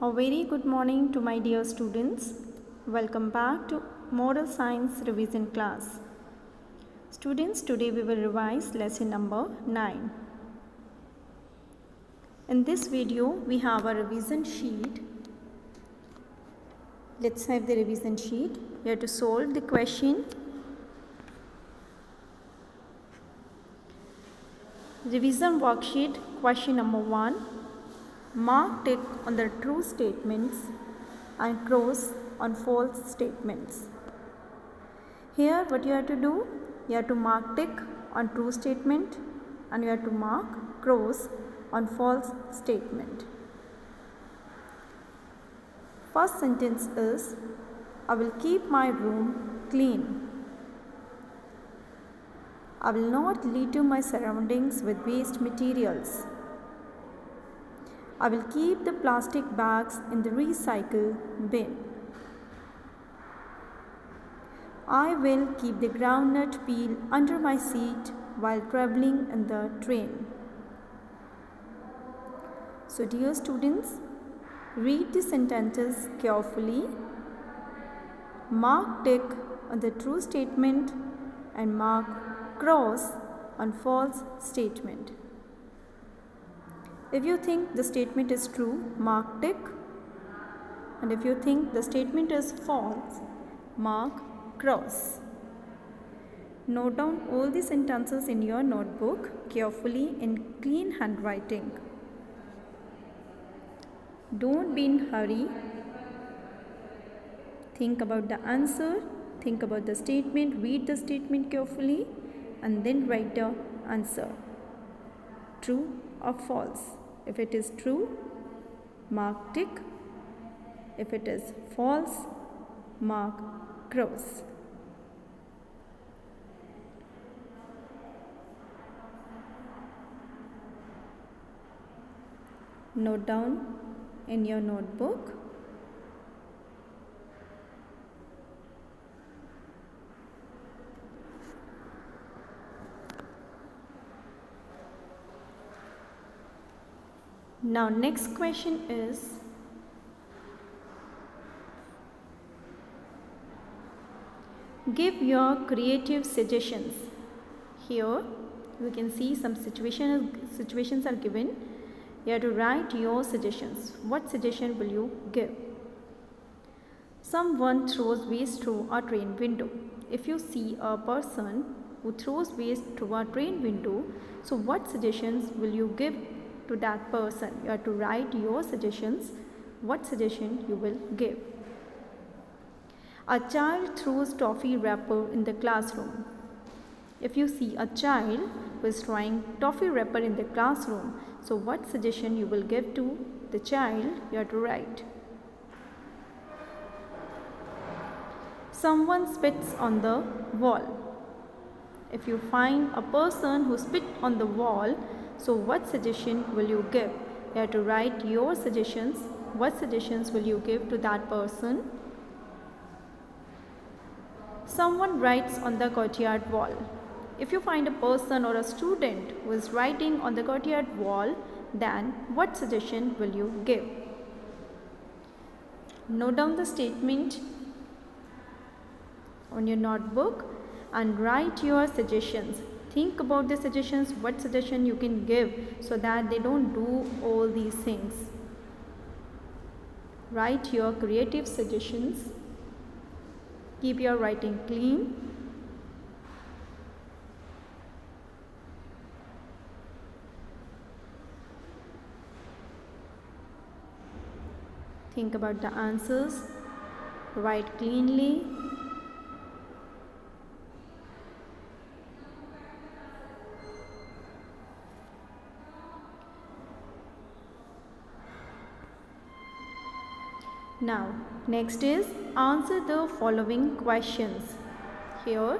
A very good morning to my dear students. Welcome back to Moral Science Revision class. Students, today we will revise lesson number 9. In this video, we have a revision sheet. Let's have the revision sheet. We have to solve the question. Revision worksheet, question number 1. Mark tick on the true statements and cross on false statements. Here what you have to do, you have to mark tick on true statement and you have to mark cross on false statement. First sentence is, I will keep my room clean. I will not litter my surroundings with waste materials. I will keep the plastic bags in the recycle bin. I will keep the groundnut peel under my seat while traveling in the train. So dear students, read the sentences carefully, mark tick on the true statement and mark cross on false statement. If you think the statement is true, mark tick, and if you think the statement is false, mark cross. Note down all the sentences in your notebook carefully in clean handwriting. Don't be in a hurry. Think about the answer, think about the statement, read the statement carefully and then write the answer. True or false? If it is true, mark tick. If it is false, mark cross. Note down in your notebook. Now next question is, give your creative suggestions. Here we can see some situations are given. You have to write your suggestions. What suggestion will you give? Someone throws waste through a train window. If you see a person who throws waste through a train window, so what suggestions will you give to that person? You have to write your suggestions, what suggestion you will give. A child throws toffee wrapper in the classroom. If you see a child who is throwing toffee wrapper in the classroom, so what suggestion you will give to the child? You have to write. Someone spits on the wall. If you find a person who spit on the wall, so what suggestion will you give? You have to write your suggestions. What suggestions will you give to that person? Someone writes on the courtyard wall. If you find a person or a student who is writing on the courtyard wall, then what suggestion will you give? Note down the statement on your notebook and write your suggestions. Think about the suggestions, what suggestion you can give so that they don't do all these things. Write your creative suggestions. Keep your writing clean. Think about the answers. Write cleanly. Now, next is answer the following questions. Here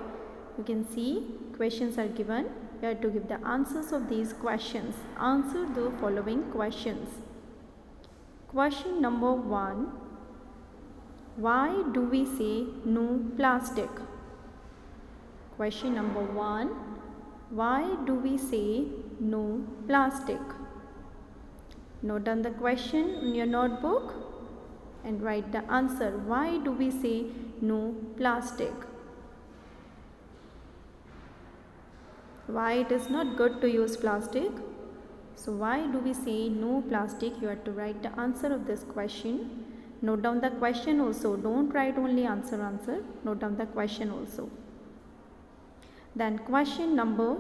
you can see questions are given. You have to give the answers of these questions. Answer the following questions. Question number 1. Why do we say no plastic? Question number 1. Why do we say no plastic? Note down the question in your notebook. and write the answer. Why do we say no plastic? Why it is not good to use plastic? So why do we say no plastic? You have to write the answer of this question. Note down the question also. Don't write only answer. Note down the question also. Then question number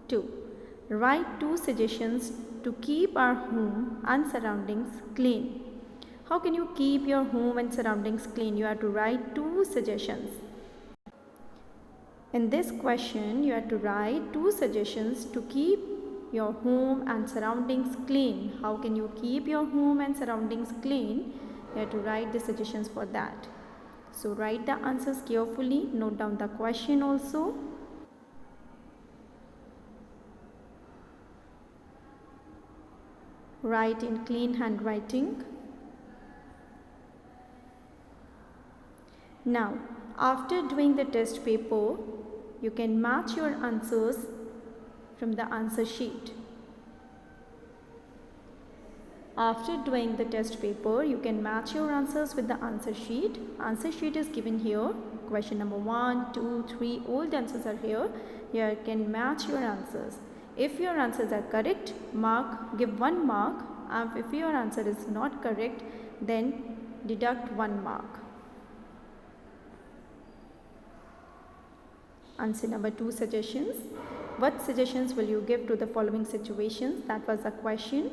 2. Write 2 suggestions to keep our home and surroundings clean. How can you keep your home and surroundings clean? You have to write 2 suggestions. In this question, you have to write 2 suggestions to keep your home and surroundings clean. How can you keep your home and surroundings clean? You have to write the suggestions for that. So write the answers carefully. Note down the question also. Write in clean handwriting. Now, after doing the test paper, you can match your answers from the answer sheet. After doing the test paper, you can match your answers with the answer sheet. Answer sheet is given here. Question number 1, 2, 3, all the answers are here. Here you can match your answers. If your answers are correct, give 1 mark, and if your answer is not correct, then deduct 1 mark. Answer number 2 suggestions. What suggestions will you give to the following situations? That was the question.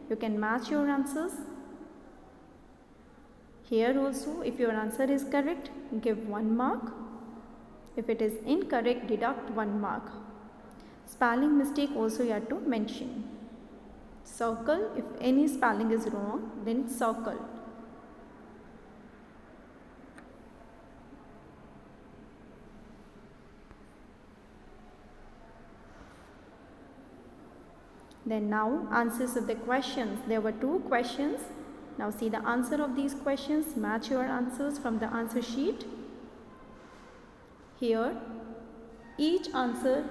You can match your answers. Here also, if your answer is correct, give 1 mark. If it is incorrect, deduct 1 mark. Spelling mistake also you have to mention. Circle, if any spelling is wrong, then circle. Then now answers of the questions. There were 2 questions. Now see the answer of these questions. Match your answers from the answer sheet. Here each answer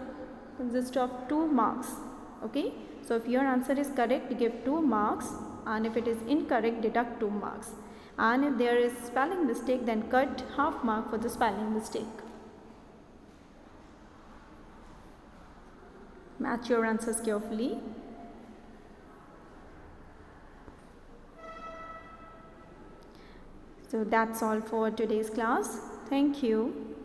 consists of 2 marks. Okay. So if your answer is correct, give 2 marks, and if it is incorrect, deduct 2 marks. And if there is spelling mistake, then cut half mark for the spelling mistake. Match your answers carefully. So that's all for today's class. Thank you.